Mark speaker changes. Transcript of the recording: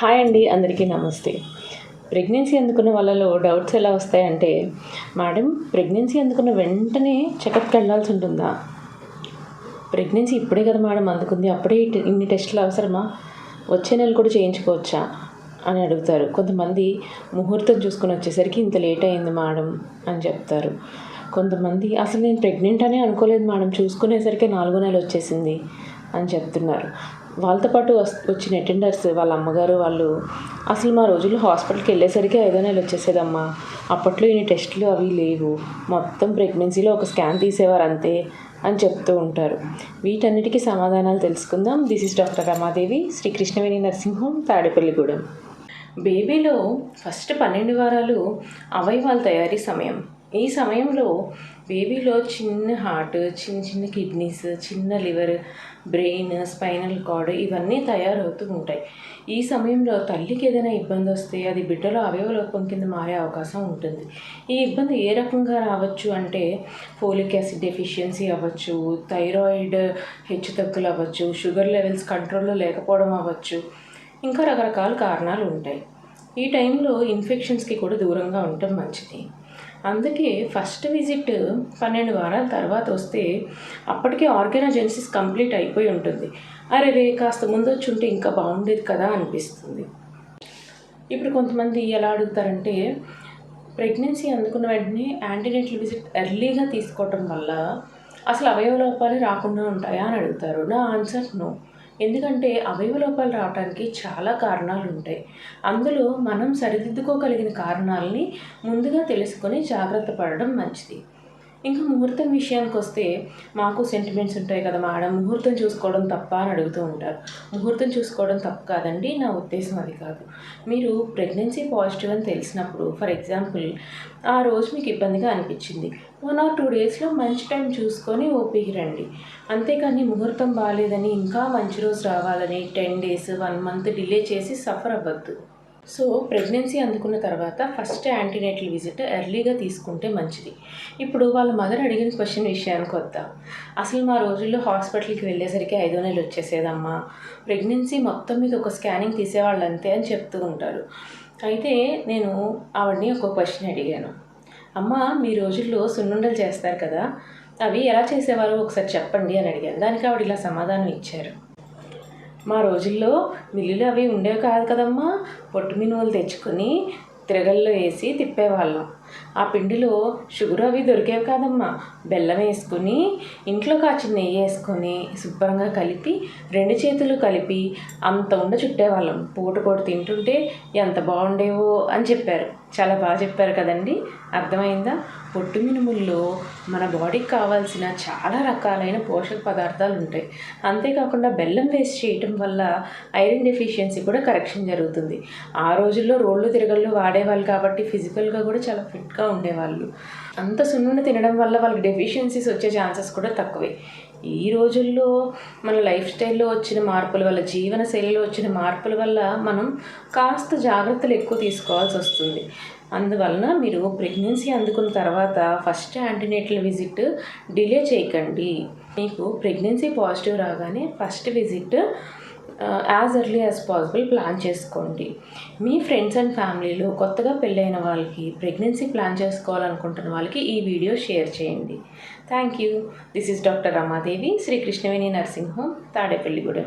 Speaker 1: Hi అండి, అందరికీ నమస్తే. ప్రెగ్నెన్సీ అందుకున్న వాళ్ళలో డౌట్స్ ఎలా వస్తాయంటే, మేడం ప్రెగ్నెన్సీ అందుకున్న వెంటనే చెకప్కి వెళ్ళాల్సి ఉంటుందా? ప్రెగ్నెన్సీ ఇప్పుడే కదా మేడం అందుకుంది, అప్పుడే ఇన్ని టెస్టులు అవసరమా? వచ్చే నెల కూడా చేయించుకోవచ్చా అని అడుగుతారు. కొంతమంది ముహూర్తం చూసుకొని వచ్చేసరికి ఇంత లేట్ అయింది మేడం అని చెప్తారు. కొంతమంది అసలు నేను ప్రెగ్నెంట్ అనే అనుకోలేదు మేడం, చూసుకునేసరికి 4వ నెల వచ్చేసింది అని చెప్తున్నారు. వాళ్ళతో పాటు వచ్చిన అటెండర్స్ వాళ్ళ అమ్మగారు వాళ్ళు, అసలు మా రోజుల్లో హాస్పిటల్కి వెళ్ళేసరికి 5వ నెల వచ్చేసేదమ్మా, అప్పట్లో ఇన్ని టెస్టులు అవి లేవు, మొత్తం ప్రెగ్నెన్సీలో ఒక స్కాన్ తీసేవారు అంతే అని చెప్తూ ఉంటారు. వీటన్నిటికీ సమాధానాలు తెలుసుకుందాం. This is doctor Ramadevi, Sri Krishnaveni nursing home, Tadepalligudem. బేబీలో ఫస్ట్ 12 వారాలు అవయవాల తయారీ సమయం. ఈ సమయంలో బేబీలో చిన్న హార్ట్, చిన్న చిన్న కిడ్నీస్, చిన్న లివర్, బ్రెయిన్, స్పైనల్ కార్డ్ ఇవన్నీ తయారవుతూ ఉంటాయి. ఈ సమయంలో తల్లికి ఏదైనా ఇబ్బంది వస్తే అది బిడ్డలో అవయవలోపం కింద మారే అవకాశం ఉంటుంది. ఈ ఇబ్బంది ఏ రకంగా రావచ్చు అంటే, ఫోలిక్ యాసిడ్ డెఫిషియన్సీ అవ్వచ్చు, థైరాయిడ్ హెచ్చుతగ్గులు అవ్వచ్చు, షుగర్ లెవెల్స్ కంట్రోల్లో లేకపోవడం అవ్వచ్చు, ఇంకా రకరకాల కారణాలు ఉంటాయి. ఈ టైంలో ఇన్ఫెక్షన్స్కి కూడా దూరంగా ఉండటం మంచిది. అందుకే ఫస్ట్ విజిట్ 12 వారాల తర్వాత వస్తే అప్పటికే ఆర్గానోజెనసిస్ కంప్లీట్ అయిపోయి ఉంటుంది. అరే కాస్త ముందు వచ్చి ఉంటే ఇంకా బాగుండేది కదా అనిపిస్తుంది. ఇప్పుడు కొంతమంది ఎలా అడుగుతారంటే, ప్రెగ్నెన్సీ అందుకున్న వెంటనే యాంటీనేటల్ విజిట్ ఎర్లీగా తీసుకోవటం వల్ల అసలు అవయవ లోపాలు రాకుండా ఉంటాయా అని అడుగుతారు. నా ఆన్సర్ నో. ఎందుకంటే అవయవ లోపాలు రావడానికి చాలా కారణాలు ఉంటాయి. అందులో మనం సరిదిద్దుకోగలిగిన కారణాలని ముందుగా తెలుసుకొని జాగ్రత్త పడడం మంచిది. ఇంకా ముహూర్తం విషయానికి వస్తే, మాకు సెంటిమెంట్స్ ఉంటాయి కదా మేడం, ముహూర్తం చూసుకోవడం తప్ప అని అడుగుతూ ఉంటారు. ముహూర్తం చూసుకోవడం తప్పు కాదండి, నా ఉద్దేశం అది కాదు. మీరు ప్రెగ్నెన్సీ పాజిటివ్ అని తెలిసినప్పుడు, ఫర్ ఎగ్జాంపుల్ ఆ రోజు మీకు ఇబ్బందిగా అనిపించింది, 1 or 2 డేస్లో మంచి టైం చూసుకొని ఓపీకి రండి. అంతేకాని ముహూర్తం బాగాలేదని ఇంకా మంచి రోజు రావాలని 10 days 1 month డిలే చేసి సఫర్ అవ్వద్దు. సో ప్రెగ్నెన్సీ అందుకున్న తర్వాత ఫస్ట్ యాంటీనేటల్ విజిట్ ఎర్లీగా తీసుకుంటే మంచిది. ఇప్పుడు వాళ్ళ మదర్ అడిగిన క్వశ్చన్ విషయానికి వద్దాం. అసలు మా రోజుల్లో హాస్పిటల్కి వెళ్ళేసరికి 5వ నెల వచ్చేసేదమ్మా, ప్రెగ్నెన్సీ మొత్తం మీద ఒక స్కానింగ్ తీసేవాళ్ళు అంతే అని చెప్తూ ఉంటారు. అయితే నేను ఆవిడని ఒక క్వశ్చన్ అడిగాను. అమ్మ, మీ రోజుల్లో సున్నుండలు చేస్తారు కదా, అవి ఎలా చేసేవారు ఒకసారి చెప్పండి అని అడిగాను. దానికి ఆవిడ ఇలా సమాధానం ఇచ్చారు. మా రోజుల్లో మిల్లులు అవి ఉండేవి కాదు కదమ్మా, పొట్టు మినుములు తెచ్చుకొని తిరగల్లో వేసి తిప్పేవాళ్ళం. ఆ పిండిలో షుగర్ అవి దొరికేవి కాదమ్మా, బెల్లం వేసుకొని ఇంట్లో కాచిన నెయ్యి వేసుకొని శుభ్రంగా కలిపి 2 చేతులు కలిపి అంత ఉండ చుట్టేవాళ్ళం. పూట తింటుంటే ఎంత బాగుండేవో అని చెప్పారు. చాలా బాగా చెప్పారు కదండి, అర్థమైందా? పొట్టు మినుముల్లో మన బాడీకి కావాల్సిన చాలా రకాలైన పోషక పదార్థాలు ఉంటాయి. అంతేకాకుండా బెల్లం వేస్ట్ చేయటం వల్ల ఐరన్ డెఫిషియన్సీ కూడా కరెక్షన్ జరుగుతుంది. ఆ రోజుల్లో రోళ్ళు తిరగళ్ళు వాడేవాళ్ళు కాబట్టి ఫిజికల్గా కూడా చాలా ఫిట్గా ఉండేవాళ్ళు. అంత సున్నుండ తినడం వల్ల వాళ్ళకి డెఫిషియన్సీస్ వచ్చే ఛాన్సెస్ కూడా తక్కువే. ఈ రోజుల్లో మన లైఫ్ స్టైల్లో వచ్చిన మార్పుల వల్ల, జీవన శైలిలో వచ్చిన మార్పుల వల్ల మనం కాస్త జాగ్రత్తలు ఎక్కువ తీసుకోవాల్సి వస్తుంది. అందువలన మీరు ప్రెగ్నెన్సీ అందుకున్న తర్వాత ఫస్ట్ యాంటీనేటల్ విజిట్ డిలే చేయకండి. మీకు ప్రెగ్నెన్సీ పాజిటివ్ రాగానే first visit as early as possible plan చేసుకోండి. మీ ఫ్రెండ్స్ అండ్ ఫ్యామిలీలో కొత్తగా పెళ్ళైన వాళ్ళకి, ప్రెగ్నెన్సీ ప్లాన్ చేసుకోవాలనుకుంటున్న వాళ్ళకి ఈ వీడియో షేర్ చేయండి. Thank you. This is doctor Ramadevi, Sri Krishnaveni nursing home, Tadepalligudem.